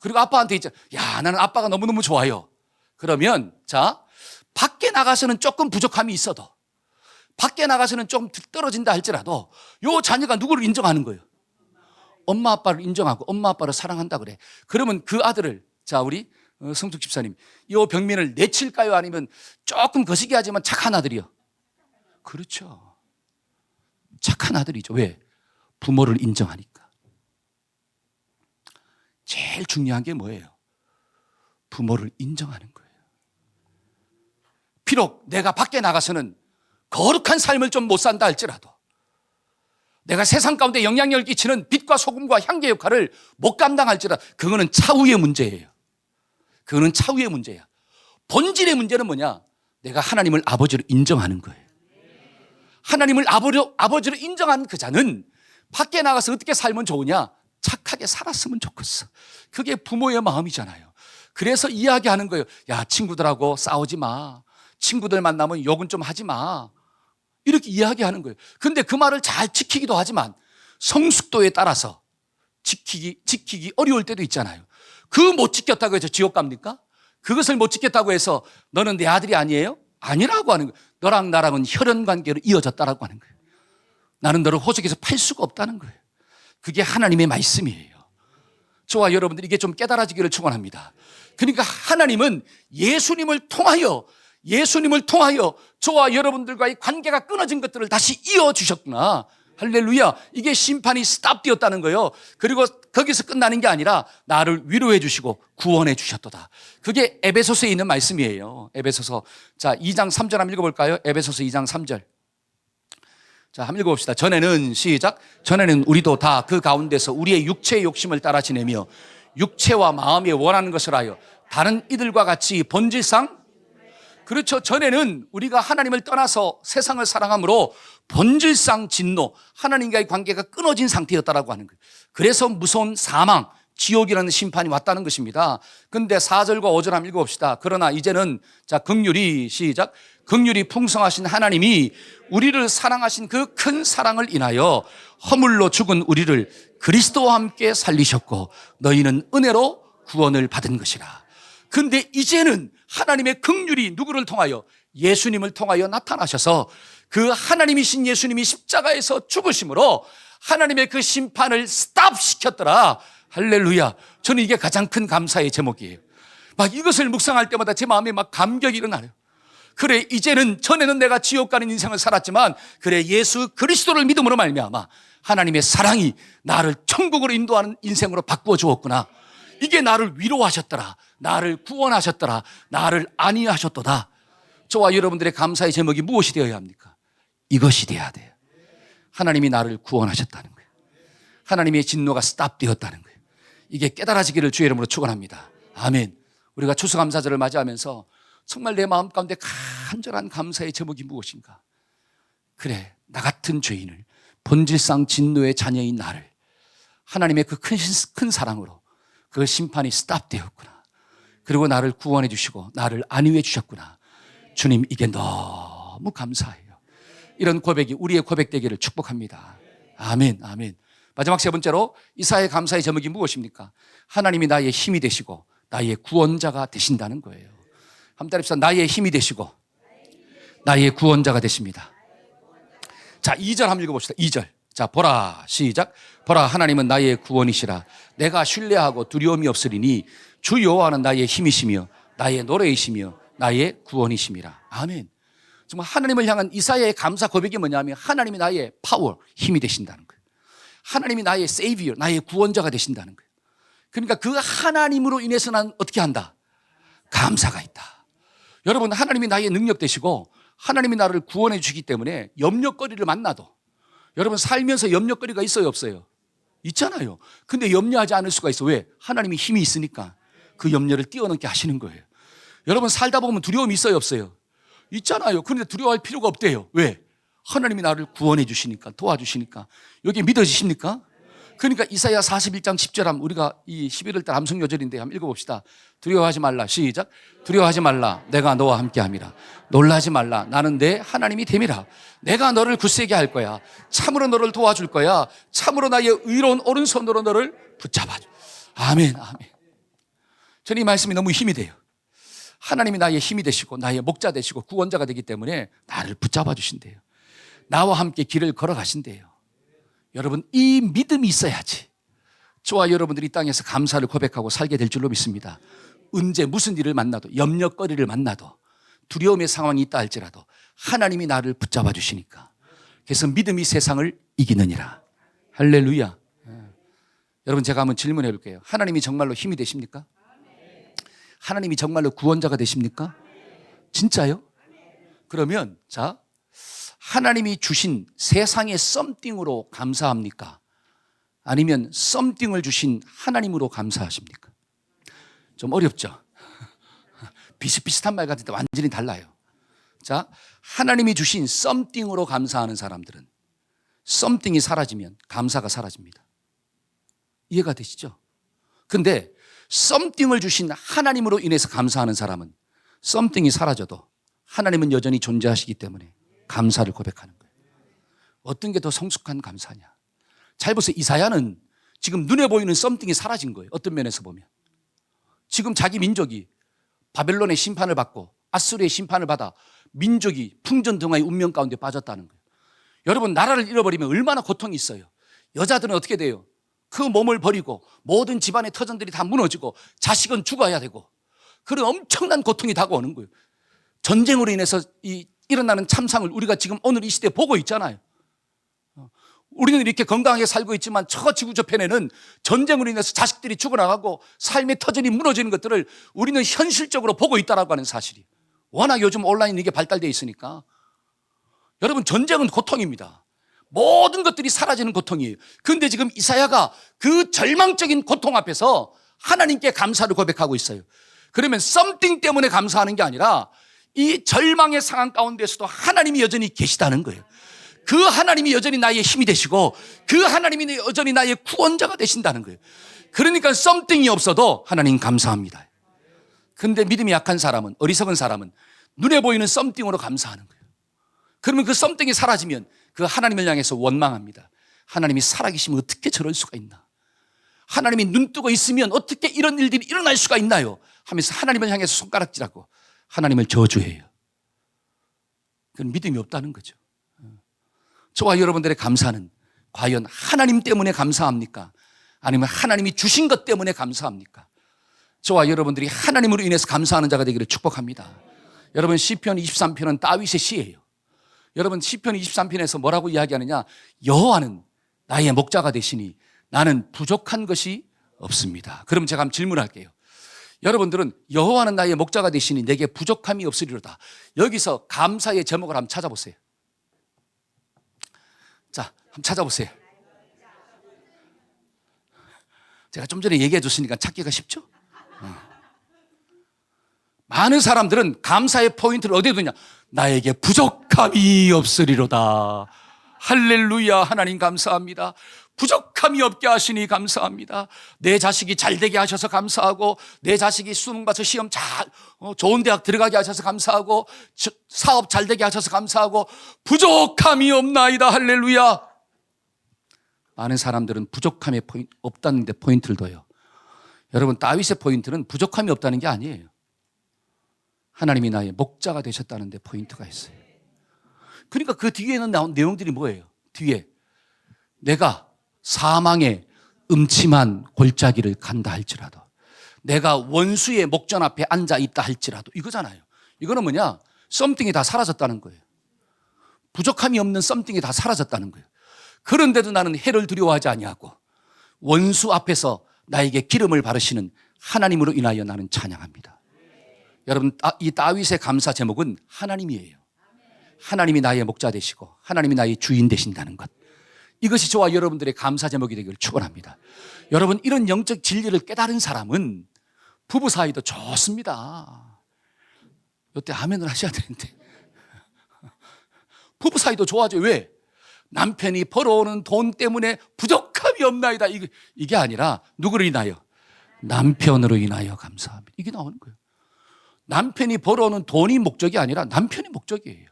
그리고 아빠한테 있잖아. 야 나는 아빠가 너무너무 좋아요. 그러면 자 밖에 나가서는 조금 부족함이 있어도 밖에 나가서는 좀 떨어진다 할지라도 요 자녀가 누구를 인정하는 거예요? 엄마 아빠를 인정하고 엄마 아빠를 사랑한다 그래. 그러면 그 아들을 자 우리 성숙 집사님 이 병민을 내칠까요? 아니면 조금 거시기 하지만 착한 아들이요? 그렇죠. 착한 아들이죠. 왜? 부모를 인정하니까. 제일 중요한 게 뭐예요? 부모를 인정하는 거예요. 비록 내가 밖에 나가서는 거룩한 삶을 좀 못 산다 할지라도, 내가 세상 가운데 영향력을 끼치는 빛과 소금과 향기 역할을 못 감당할지라도, 그거는 차후의 문제예요. 그거는 차후의 문제야. 본질의 문제는 뭐냐? 내가 하나님을 아버지로 인정하는 거예요. 하나님을 아버지로 인정한 그 자는 밖에 나가서 어떻게 살면 좋으냐? 착하게 살았으면 좋겠어. 그게 부모의 마음이잖아요. 그래서 이야기하는 거예요. 야, 친구들하고 싸우지 마. 친구들 만나면 욕은 좀 하지 마. 이렇게 이야기하는 거예요. 근데 그 말을 잘 지키기도 하지만 성숙도에 따라서 지키기 어려울 때도 있잖아요. 그 못 지켰다고 해서 지옥 갑니까? 그것을 못 지켰다고 해서 너는 내 아들이 아니에요? 아니라고 하는 거예요. 너랑 나랑은 혈연 관계로 이어졌다라고 하는 거예요. 나는 너를 호적에서 팔 수가 없다는 거예요. 그게 하나님의 말씀이에요. 저와 여러분들이 이게 좀 깨달아지기를 축원합니다. 그러니까 하나님은 예수님을 통하여 저와 여러분들과의 관계가 끊어진 것들을 다시 이어주셨구나. 할렐루야. 이게 심판이 스탑되었다는 거예요. 그리고 거기서 끝나는 게 아니라 나를 위로해 주시고 구원해 주셨도다. 그게 에베소서에 있는 말씀이에요. 에베소서. 자, 2장 3절 한번 읽어볼까요? 에베소서 2장 3절. 자, 한번 읽어봅시다. 전에는, 시작. 전에는 우리도 다 그 가운데서 우리의 육체의 욕심을 따라 지내며 육체와 마음이 원하는 것을 하여 다른 이들과 같이 본질상, 그렇죠. 전에는 우리가 하나님을 떠나서 세상을 사랑함으로 본질상 진노, 하나님과의 관계가 끊어진 상태였다라고 하는 거예요. 그래서 무서운 사망, 지옥이라는 심판이 왔다는 것입니다. 근데 4절과 5절 한번 읽어봅시다. 그러나 이제는, 자, 긍휼이, 시작. 긍휼이 풍성하신 하나님이 우리를 사랑하신 그 큰 사랑을 인하여 허물로 죽은 우리를 그리스도와 함께 살리셨고 너희는 은혜로 구원을 받은 것이라. 근데 이제는 하나님의 긍휼이 누구를 통하여? 예수님을 통하여 나타나셔서 그 하나님이신 예수님이 십자가에서 죽으심으로 하나님의 그 심판을 스탑시켰더라. 할렐루야. 저는 이게 가장 큰 감사의 제목이에요. 막 이것을 묵상할 때마다 제 마음에 막 감격이 일어나요. 그래, 이제는, 전에는 내가 지옥 가는 인생을 살았지만, 그래, 예수 그리스도를 믿음으로 말미암아 하나님의 사랑이 나를 천국으로 인도하는 인생으로 바꾸어 주었구나. 이게 나를 위로하셨더라. 나를 구원하셨더라. 나를 안위하셨도다. 저와 여러분들의 감사의 제목이 무엇이 되어야 합니까? 이것이 돼야 돼요. 하나님이 나를 구원하셨다는 거예요. 하나님의 진노가 스탑되었다는 거예요. 이게 깨달아지기를 주의 이름으로 축원합니다. 아멘. 우리가 추수감사절을 맞이하면서 정말 내 마음 가운데 간절한 감사의 제목이 무엇인가? 그래, 나 같은 죄인을, 본질상 진노의 자녀인 나를 하나님의 그 큰 사랑으로 그 심판이 스탑되었구나. 그리고 나를 구원해 주시고 나를 안위해 주셨구나. 주님, 이게 너무 감사해요. 이런 고백이 우리의 고백되기를 축복합니다. 아멘, 아멘. 마지막 세 번째로 이사야의 감사의 제목이 무엇입니까? 하나님이 나의 힘이 되시고 나의 구원자가 되신다는 거예요. 한번 따라합시다. 나의 힘이 되시고 나의 구원자가 되십니다. 자, 2절 한번 읽어봅시다. 2절. 자, 보라, 시작. 보라, 하나님은 나의 구원이시라. 내가 신뢰하고 두려움이 없으리니 주 여호와는 나의 힘이시며 나의 노래이시며 나의 구원이심이라. 아멘. 정말 하나님을 향한 이사야의 감사 고백이 뭐냐면 하나님이 나의 파워, 힘이 되신다는 거예요. 하나님이 나의 세이비어, 나의 구원자가 되신다는 거예요. 그러니까 그 하나님으로 인해서 난 어떻게 한다? 감사가 있다. 여러분, 하나님이 나의 능력 되시고 하나님이 나를 구원해 주시기 때문에 염려거리를 만나도, 여러분 살면서 염려거리가 있어요, 없어요? 있잖아요. 근데 염려하지 않을 수가 있어. 왜? 하나님이 힘이 있으니까 그 염려를 뛰어넘게 하시는 거예요. 여러분 살다 보면 두려움이 있어요, 없어요? 있잖아요. 그런데 두려워할 필요가 없대요. 왜? 하나님이 나를 구원해 주시니까, 도와주시니까. 여기 믿어지십니까? 그러니까 이사야 41장 10절 하면 우리가 이 11월 달 암송요절인데 한번 읽어봅시다. 두려워하지 말라. 시작. 두려워하지 말라. 내가 너와 함께함이라. 놀라지 말라. 나는 내 하나님이 됨이라. 내가 너를 굳세게 할 거야. 참으로 너를 도와줄 거야. 참으로 나의 의로운 오른손으로 너를 붙잡아줘. 아멘, 아멘. 저는 이 말씀이 너무 힘이 돼요. 하나님이 나의 힘이 되시고 나의 목자 되시고 구원자가 되기 때문에 나를 붙잡아 주신대요. 나와 함께 길을 걸어가신대요. 여러분, 이 믿음이 있어야지 저와 여러분들이 이 땅에서 감사를 고백하고 살게 될 줄로 믿습니다. 언제 무슨 일을 만나도, 염려거리를 만나도, 두려움의 상황이 있다 할지라도 하나님이 나를 붙잡아 주시니까 그래서 믿음이 세상을 이기느니라. 할렐루야. 여러분 제가 한번 질문해 볼게요. 하나님이 정말로 힘이 되십니까? 하나님이 정말로 구원자가 되십니까? 진짜요? 그러면 자, 하나님이 주신 세상의 썸띵으로 감사합니까? 아니면 썸띵을 주신 하나님으로 감사하십니까? 좀 어렵죠? 비슷비슷한 말 같은데 완전히 달라요. 자, 하나님이 주신 썸띵으로 감사하는 사람들은 썸띵이 사라지면 감사가 사라집니다. 이해가 되시죠? 근데 썸띵을 주신 하나님으로 인해서 감사하는 사람은 썸띵이 사라져도 하나님은 여전히 존재하시기 때문에 감사를 고백하는 거예요. 어떤 게 더 성숙한 감사냐? 잘 보세요. 이사야는 지금 눈에 보이는 썸띵이 사라진 거예요. 어떤 면에서 보면. 지금 자기 민족이 바벨론의 심판을 받고 아수르의 심판을 받아 민족이 풍전등화의 운명 가운데 빠졌다는 거예요. 여러분 나라를 잃어버리면 얼마나 고통이 있어요. 여자들은 어떻게 돼요? 그 몸을 버리고 모든 집안의 터전들이 다 무너지고 자식은 죽어야 되고 그런 엄청난 고통이 다가오는 거예요. 전쟁으로 인해서 일어나는 참상을 우리가 지금 오늘 이 시대에 보고 있잖아요. 우리는 이렇게 건강하게 살고 있지만 저 지구 저편에는 전쟁으로 인해서 자식들이 죽어나가고 삶의 터전이 무너지는 것들을 우리는 현실적으로 보고 있다라고 하는 사실이. 워낙 요즘 온라인 이게 발달되어 있으니까. 여러분 전쟁은 고통입니다. 모든 것들이 사라지는 고통이에요. 그런데 지금 이사야가 그 절망적인 고통 앞에서 하나님께 감사를 고백하고 있어요. 그러면 썸띵 때문에 감사하는 게 아니라 이 절망의 상황 가운데서도 하나님이 여전히 계시다는 거예요. 그 하나님이 여전히 나의 힘이 되시고 그 하나님이 여전히 나의 구원자가 되신다는 거예요. 그러니까 썸띵이 없어도 하나님 감사합니다. 그런데 믿음이 약한 사람은, 어리석은 사람은 눈에 보이는 썸띵으로 감사하는 거예요. 그러면 그 썸띵이 사라지면 그 하나님을 향해서 원망합니다. 하나님이 살아계시면 어떻게 저럴 수가 있나? 하나님이 눈 뜨고 있으면 어떻게 이런 일들이 일어날 수가 있나요? 하면서 하나님을 향해서 손가락질하고 하나님을 저주해요. 그건 믿음이 없다는 거죠. 저와 여러분들의 감사는 과연 하나님 때문에 감사합니까? 아니면 하나님이 주신 것 때문에 감사합니까? 저와 여러분들이 하나님으로 인해서 감사하는 자가 되기를 축복합니다. 여러분 시편 23편은 다윗의 시예요. 여러분 시편 23편에서 뭐라고 이야기하느냐? 여호와는 나의 목자가 되시니 나는 부족한 것이 없습니다. 그럼 제가 한번 질문할게요. 여러분들은 여호와는 나의 목자가 되시니 내게 부족함이 없으리로다. 여기서 감사의 제목을 한번 찾아보세요. 자, 한번 찾아보세요. 제가 좀 전에 얘기해 줬으니까 찾기가 쉽죠? 많은 사람들은 감사의 포인트를 어디에 두냐? 나에게 부족함이 없으리로다. 할렐루야. 하나님 감사합니다. 부족함이 없게 하시니 감사합니다. 내 자식이 잘 되게 하셔서 감사하고 내 자식이 수능 봐서 시험 좋은 대학 들어가게 하셔서 감사하고 사업 잘 되게 하셔서 감사하고 부족함이 없나이다. 할렐루야. 많은 사람들은 부족함이 없다는 데 포인트를 둬요. 여러분 다윗의 포인트는 부족함이 없다는 게 아니에요. 하나님이 나의 목자가 되셨다는 데 포인트가 있어요. 그러니까 그 뒤에는 나온 내용들이 뭐예요? 뒤에 내가 사망의 음침한 골짜기를 간다 할지라도, 내가 원수의 목전 앞에 앉아 있다 할지라도, 이거잖아요. 이거는 뭐냐? 썸띵이 다 사라졌다는 거예요. 부족함이 없는 썸띵이 다 사라졌다는 거예요. 그런데도 나는 해를 두려워하지 아니하고 원수 앞에서 나에게 기름을 바르시는 하나님으로 인하여 나는 찬양합니다. 여러분 이 다윗의 감사 제목은 하나님이에요. 하나님이 나의 목자 되시고 하나님이 나의 주인 되신다는 것, 이것이 저와 여러분들의 감사 제목이 되기를 축원합니다. 여러분 이런 영적 진리를 깨달은 사람은 부부 사이도 좋습니다. 이때 아멘을 하셔야 되는데 부부 사이도 좋아져요. 왜? 남편이 벌어오는 돈 때문에 부족함이 없나이다. 이게 아니라 누구를 인하여? 남편으로 인하여 감사합니다. 이게 나오는 거예요. 남편이 벌어오는 돈이 목적이 아니라 남편이 목적이에요.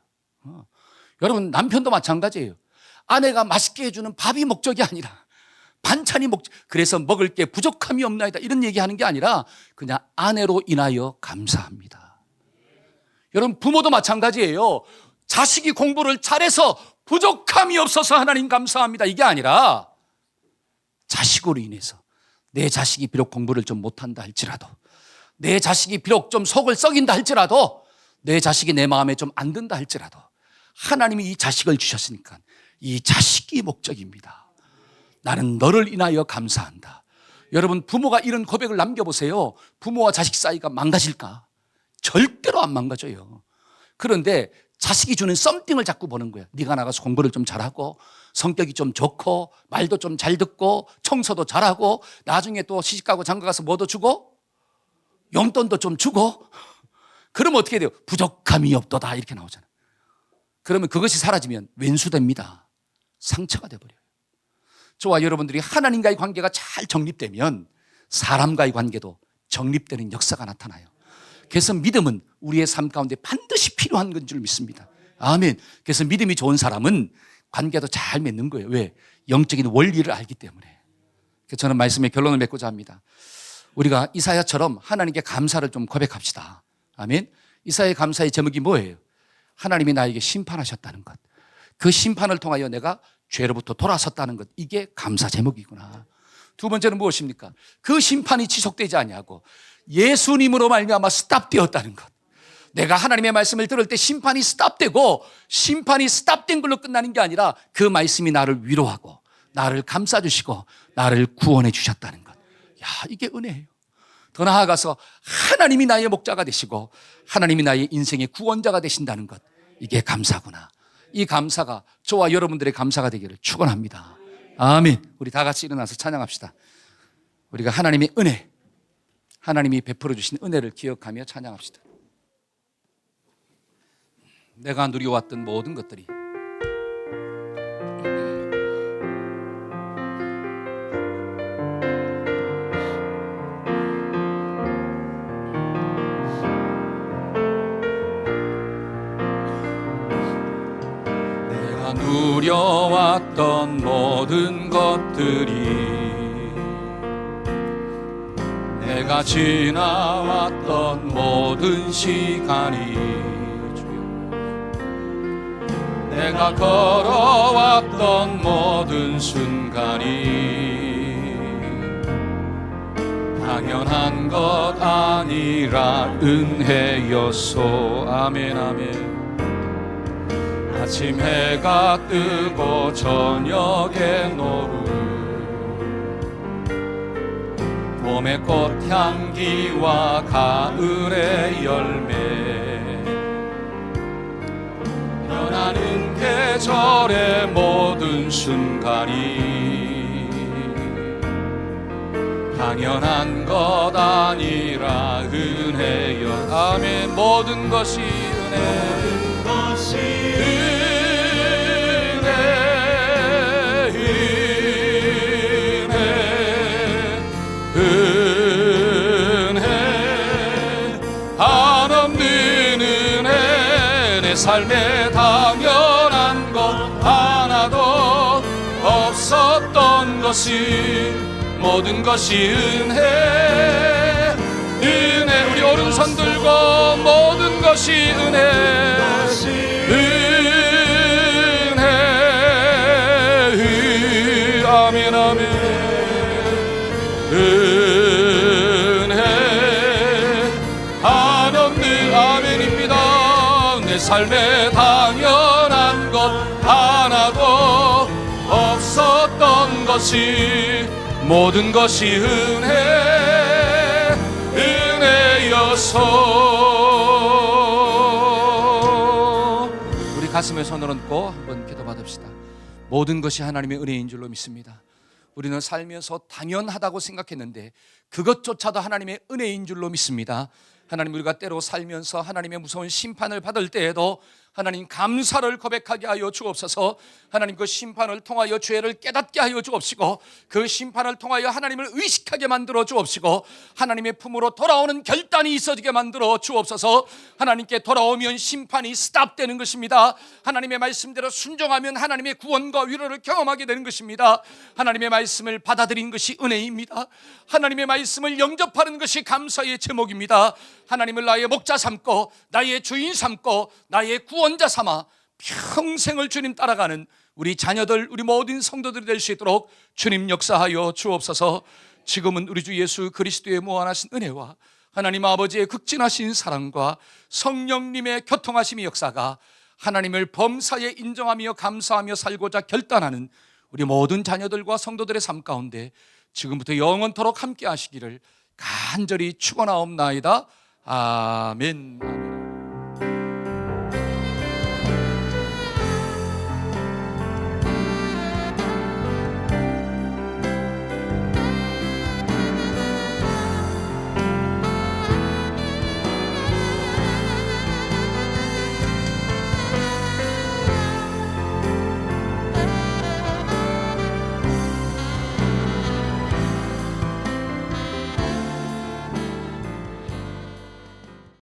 여러분 남편도 마찬가지예요. 아내가 맛있게 해주는 밥이 목적이 아니라 반찬이 목적. 그래서 먹을 게 부족함이 없나이다 이런 얘기하는 게 아니라 그냥 아내로 인하여 감사합니다. 여러분 부모도 마찬가지예요. 자식이 공부를 잘해서 부족함이 없어서 하나님 감사합니다 이게 아니라 자식으로 인해서 내 자식이 비록 공부를 좀 못한다 할지라도, 내 자식이 비록 좀 속을 썩인다 할지라도, 내 자식이 내 마음에 좀 안 든다 할지라도 하나님이 이 자식을 주셨으니까 이 자식이 목적입니다. 나는 너를 인하여 감사한다. 여러분, 부모가 이런 고백을 남겨보세요. 부모와 자식 사이가 망가질까? 절대로 안 망가져요. 그런데 자식이 주는 썸띵을 자꾸 보는 거예요. 네가 나가서 공부를 좀 잘하고 성격이 좀 좋고 말도 좀 잘 듣고 청소도 잘하고 나중에 또 시집가고 장가가서 뭐도 주고 용돈도 좀 주고 그러면 어떻게 돼요? 부족함이 없도다 이렇게 나오잖아요. 그러면 그것이 사라지면 왼수됩니다. 상처가 돼버려요. 저와 여러분들이 하나님과의 관계가 잘 정립되면 사람과의 관계도 정립되는 역사가 나타나요. 그래서 믿음은 우리의 삶 가운데 반드시 필요한 건 줄 믿습니다. 아멘. 그래서 믿음이 좋은 사람은 관계도 잘 맺는 거예요. 왜? 영적인 원리를 알기 때문에. 그래서 저는 말씀의 결론을 맺고자 합니다. 우리가 이사야처럼 하나님께 감사를 좀 고백합시다. 아멘. 이사야의 감사의 제목이 뭐예요? 하나님이 나에게 심판하셨다는 것. 그 심판을 통하여 내가 죄로부터 돌아섰다는 것. 이게 감사 제목이구나. 두 번째는 무엇입니까? 그 심판이 지속되지 아니하고 예수님으로 말미암아 스탑되었다는 것. 내가 하나님의 말씀을 들을 때 심판이 스탑되고 심판이 스탑된 걸로 끝나는 게 아니라 그 말씀이 나를 위로하고 나를 감싸주시고 나를 구원해 주셨다는 것. 야, 이게 은혜예요. 더 나아가서 하나님이 나의 목자가 되시고 하나님이 나의 인생의 구원자가 되신다는 것. 이게 감사구나. 이 감사가 저와 여러분들의 감사가 되기를 축원합니다. 아멘. 우리 다 같이 일어나서 찬양합시다. 우리가 하나님의 은혜, 하나님이 베풀어 주신 은혜를 기억하며 찬양합시다. 내가 누려왔던 모든 것들이 내가 누려왔던 모든 것들이 내가 지나왔던 모든 시간이 내가 걸어왔던 모든 순간이 당연한 것 아니라 은혜였소. 아멘 아멘. 아침 해가 뜨고 저녁에 노을 봄의 꽃향기와 가을의 열매 변하는 계절의 모든 순간이 당연한 것 아니라 은혜여. 아멘. 모든 것이 은혜, 모든 것이 은혜 한없는 은혜. 내 삶에 당연한 것 하나도 없었던 것이 모든 것이 은혜. 은혜. 우리 오른손 들고 모든 것이 은혜, 은혜. 아멘 아멘. 은혜 한없는 아멘입니다. 내 삶에 당연한 것 하나도 없었던 것이 모든 것이 은혜, 은혜여서. 우리 가슴에 손을 얹고 한번 기도 받읍시다. 모든 것이 하나님의 은혜인 줄로 믿습니다. 우리는 살면서 당연하다고 생각했는데 그것조차도 하나님의 은혜인 줄로 믿습니다. 하나님, 우리가 때로 살면서 하나님의 무서운 심판을 받을 때에도 하나님 감사를 고백하게 하여 주옵소서. 하나님, 그 심판을 통하여 죄를 깨닫게 하여 주옵시고 그 심판을 통하여 하나님을 의식하게 만들어 주옵시고 하나님의 품으로 돌아오는 결단이 있어지게 만들어 주옵소서. 하나님께 돌아오면 심판이 스탑되는 것입니다. 하나님의 말씀대로 순종하면 하나님의 구원과 위로를 경험하게 되는 것입니다. 하나님의 말씀을 받아들인 것이 은혜입니다. 하나님의 말씀을 영접하는 것이 감사의 제목입니다. 하나님을 나의 목자 삼고 나의 주인 삼고 나의 구원자 삼아 평생을 주님 따라가는 우리 자녀들, 우리 모든 성도들이 될 수 있도록 주님 역사하여 주옵소서. 지금은 우리 주 예수 그리스도의 무한하신 은혜와 하나님 아버지의 극진하신 사랑과 성령님의 교통하심의 역사가 하나님을 범사에 인정하며 감사하며 살고자 결단하는 우리 모든 자녀들과 성도들의 삶 가운데 지금부터 영원토록 함께 하시기를 간절히 축원하옵나이다. 아멘.